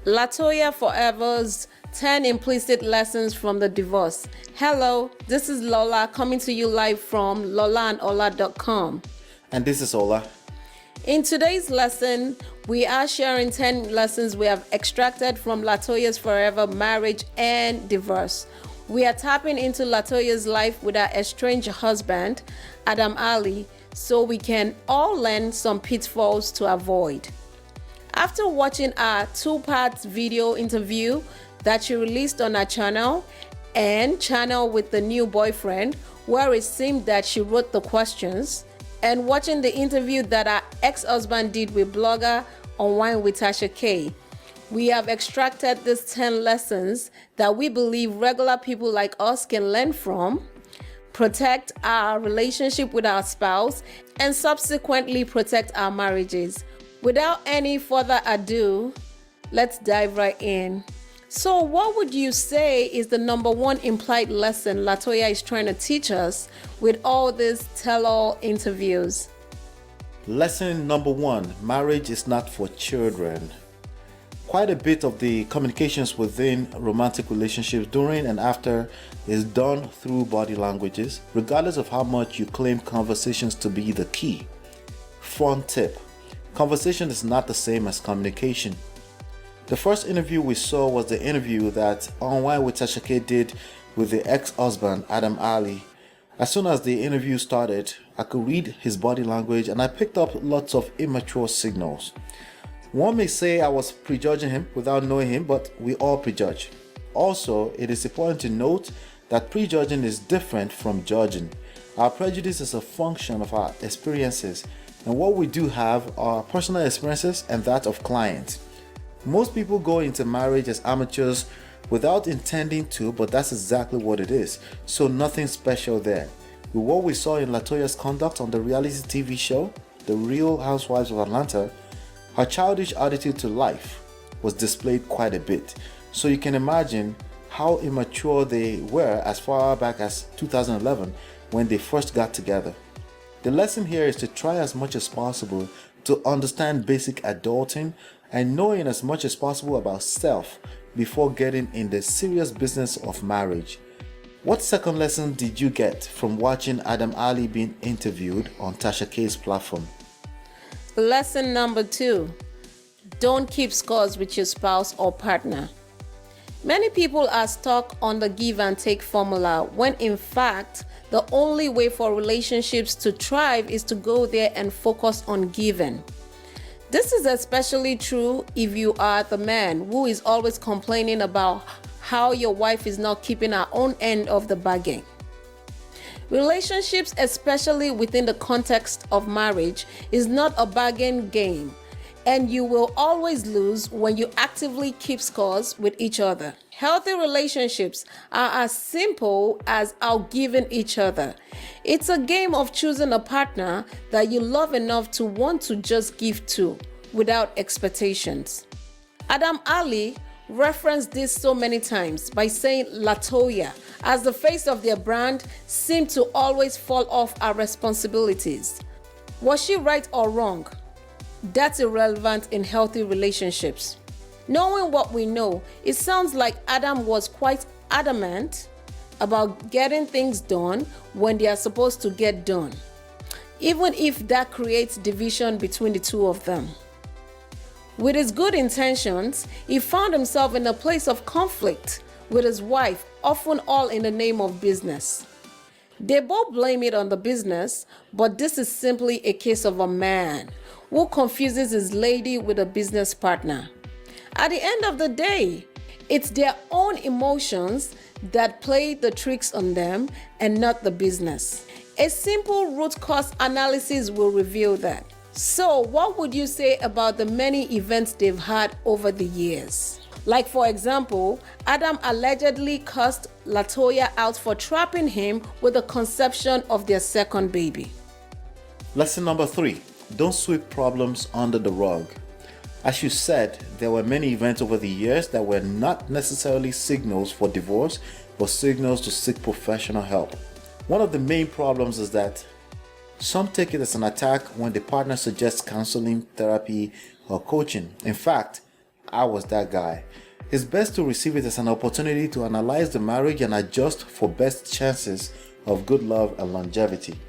Latoya Forever's 10 Implicit Lessons from the Divorce. Hello, this is Lola coming to you live from lolandola.com. And this is Ola. In today's lesson, we are sharing 10 lessons we have extracted from Latoya's Forever Marriage and Divorce. We are tapping into Latoya's life with her estranged husband, Adam Ali, so we can all learn some pitfalls to avoid. After watching our two-part video interview that she released on her channel and channel with the new boyfriend, where it seemed that she wrote the questions, and watching the interview that her ex-husband did with blogger Online with Tasha K, we have extracted these 10 lessons that we believe regular people like us can learn from, protect our relationship with our spouse, and subsequently protect our marriages. Without any further ado, let's dive right in. So what would you say is the number one implied lesson Latoya is trying to teach us with all these tell-all interviews? Lesson number 1, marriage is not for children. Quite a bit of the communications within romantic relationships during and after is done through body languages, regardless of how much you claim conversations to be the key. Fun tip: conversation is not the same as communication. The first interview we saw was the interview that Online with Tasha K did with the ex-husband Adam Ali. As soon as the interview started, I could read his body language and I picked up lots of immature signals. One may say I was prejudging him without knowing him, but we all prejudge. Also, it is important to note that prejudging is different from judging. Our prejudice is a function of our experiences, and what we do have are personal experiences and that of clients. Most people go into marriage as amateurs without intending to, but that's exactly what it is. So nothing special there. With what we saw in Latoya's conduct on the reality TV show, The Real Housewives of Atlanta, her childish attitude to life was displayed quite a bit. So you can imagine how immature they were as far back as 2011 when they first got together. The lesson here is to try as much as possible to understand basic adulting and knowing as much as possible about self before getting in the serious business of marriage. What second lesson did you get from watching Adam Ali being interviewed on Tasha K's platform? Lesson number 2, don't keep scores with your spouse or partner. Many people are stuck on the give and take formula when in fact the only way for relationships to thrive is to go there and focus on giving. This is especially true if you are the man who is always complaining about how your wife is not keeping her own end of the bargain. Relationships, especially within the context of marriage, is not a bargain game, and you will always lose when you actively keep scores with each other. Healthy relationships are as simple as outgiving each other. It's a game of choosing a partner that you love enough to want to just give to without expectations. Adam Ali referenced this so many times by saying Latoya, as the face of their brand, seemed to always fall off our responsibilities. Was she right or wrong? That's irrelevant in healthy relationships. Knowing what we know, it sounds like Adam was quite adamant about getting things done when they are supposed to get done, even if that creates division between the two of them. With his good intentions, he found himself in a place of conflict with his wife, often all in the name of business. They both blame it on the business, but this is simply a case of a man who confuses his lady with a business partner. At the end of the day, it's their own emotions that play the tricks on them and not the business. A simple root cause analysis will reveal that. So what would you say about the many events they've had over the years? Like, for example, Adam allegedly cussed Latoya out for trapping him with the conception of their second baby. Lesson number 3, don't sweep problems under the rug. As you said, there were many events over the years that were not necessarily signals for divorce, but signals to seek professional help. One of the main problems is that some take it as an attack when the partner suggests counseling, therapy, or coaching. In fact, I was that guy. It's best to receive it as an opportunity to analyze the marriage and adjust for best chances of good love and longevity.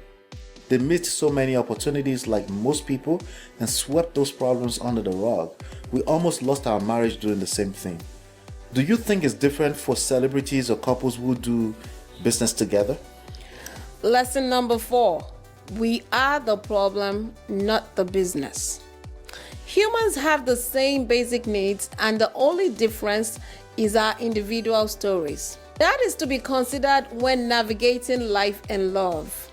They missed so many opportunities like most people and swept those problems under the rug. We almost lost our marriage doing the same thing. Do you think it's different for celebrities or couples who do business together? Lesson number 4. We are the problem, not the business. Humans have the same basic needs, and the only difference is our individual stories. That is to be considered when navigating life and love.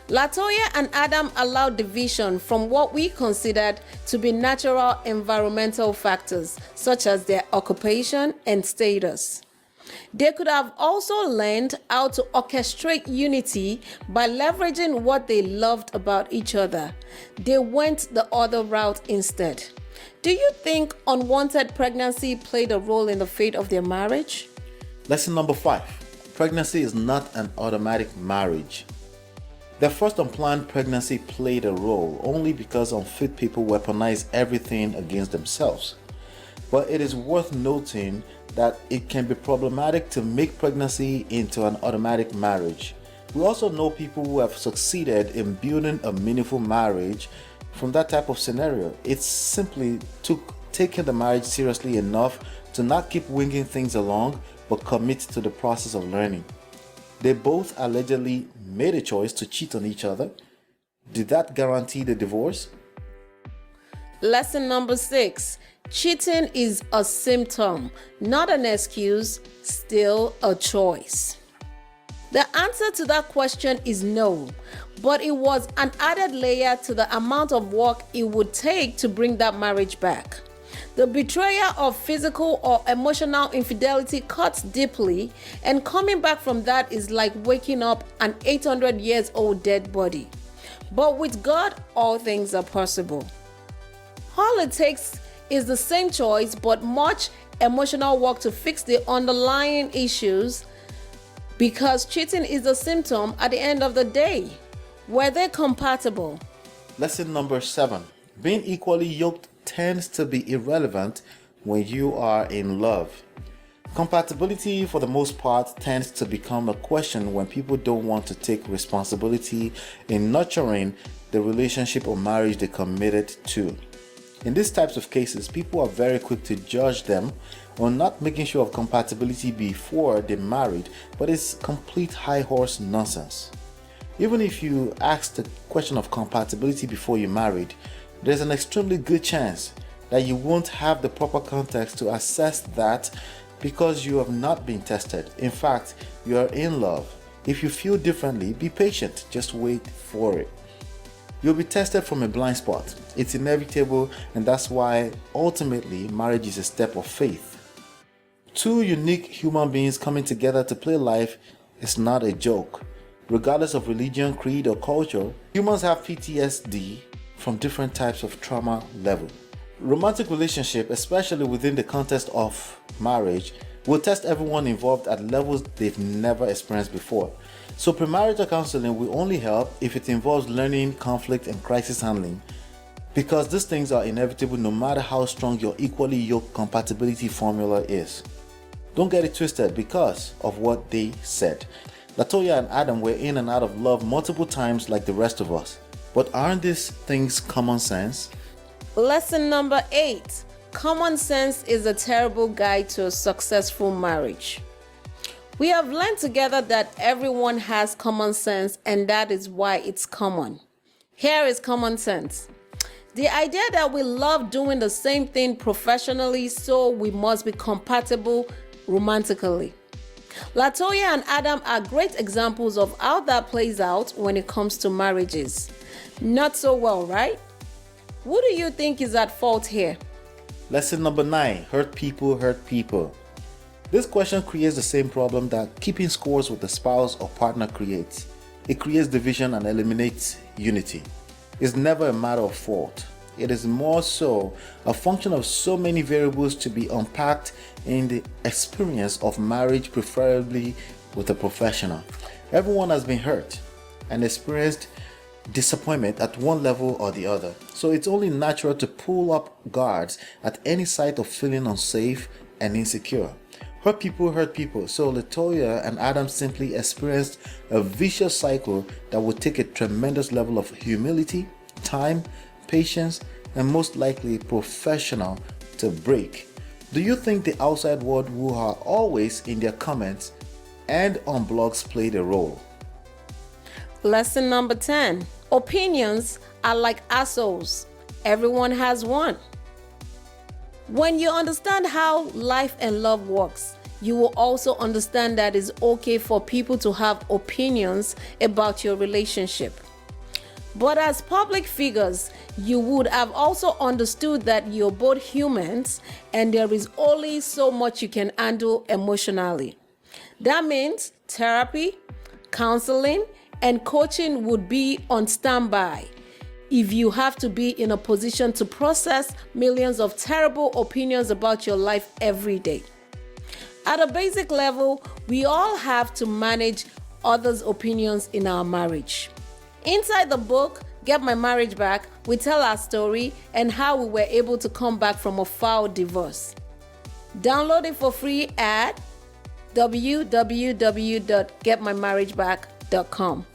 Latoya and Adam allowed division from what we considered to be natural environmental factors, such as their occupation and status. They could have also learned how to orchestrate unity by leveraging what they loved about each other. They went the other route instead. Do you think unwanted pregnancy played a role in the fate of their marriage? Lesson number 5. Pregnancy is not an automatic marriage. Their first unplanned pregnancy played a role only because unfit people weaponize everything against themselves. But it is worth noting that it can be problematic to make pregnancy into an automatic marriage. We also know people who have succeeded in building a meaningful marriage from that type of scenario. It simply took taking the marriage seriously enough to not keep winging things along, but commit to the process of learning. They both allegedly made a choice to cheat on each other. Did that guarantee the divorce? Lesson number 6. Cheating is a symptom, not an excuse, still a choice. The answer to that question is no, but it was an added layer to the amount of work it would take to bring that marriage back. The betrayal of physical or emotional infidelity cuts deeply, and coming back from that is like waking up an 800 years old dead body. But with God, all things are possible. All it takes is the same choice, but much emotional work to fix the underlying issues, because cheating is a symptom at the end of the day. Were they compatible? Lesson number 7. Being equally yoked tends to be irrelevant when you are in love. Compatibility, for the most part, tends to become a question when people don't want to take responsibility in nurturing the relationship or marriage they committed to. In these types of cases, people are very quick to judge them on not making sure of compatibility before they married, but it's complete high horse nonsense. Even if you ask the question of compatibility before you married, there's an extremely good chance that you won't have the proper context to assess that because you have not been tested. In fact, you are in love. If you feel differently, be patient, just wait for it. You'll be tested from a blind spot. It's inevitable, and that's why ultimately marriage is a step of faith. Two unique human beings coming together to play life is not a joke. Regardless of religion, creed, or culture, humans have PTSD from different types of trauma level. Romantic relationship, especially within the context of marriage, will test everyone involved at levels they've never experienced before. So premarital counseling will only help if it involves learning, conflict, and crisis handling, because these things are inevitable no matter how strong your equally yoked compatibility formula is. Don't get it twisted because of what they said. Latoya and Adam were in and out of love multiple times like the rest of us. But aren't these things common sense? Lesson number 8. Common sense is a terrible guide to a successful marriage. We have learned together that everyone has common sense, and that is why it's common. Here is common sense. The idea that we love doing the same thing professionally, so we must be compatible romantically. Latoya and Adam are great examples of how that plays out when it comes to marriages. Not so well, right? Who do you think is at fault here? Lesson number 9. Hurt people hurt people. This question creates the same problem that keeping scores with the spouse or partner creates. It creates division and eliminates unity. It's never a matter of fault. It is more so a function of so many variables to be unpacked in the experience of marriage, preferably with a professional. Everyone has been hurt and experienced disappointment at one level or the other. So it's only natural to pull up guards at any sight of feeling unsafe and insecure. Hurt people. So Latoya and Adam simply experienced a vicious cycle that would take a tremendous level of humility, time, patience, and most likely professional to break. Do you think the outside world, who are always in their comments and on blogs, played a role? Lesson number 10. Opinions are like assholes. Everyone has one. When you understand how life and love works, you will also understand that it's okay for people to have opinions about your relationship. But as public figures, you would have also understood that you're both humans and there is only so much you can handle emotionally. That means therapy, counseling, and coaching would be on standby if you have to be in a position to process millions of terrible opinions about your life every day. At a basic level, we all have to manage others' opinions in our marriage. Inside the book, Get My Marriage Back, we tell our story and how we were able to come back from a foul divorce. Download it for free at www.getmymarriageback.com.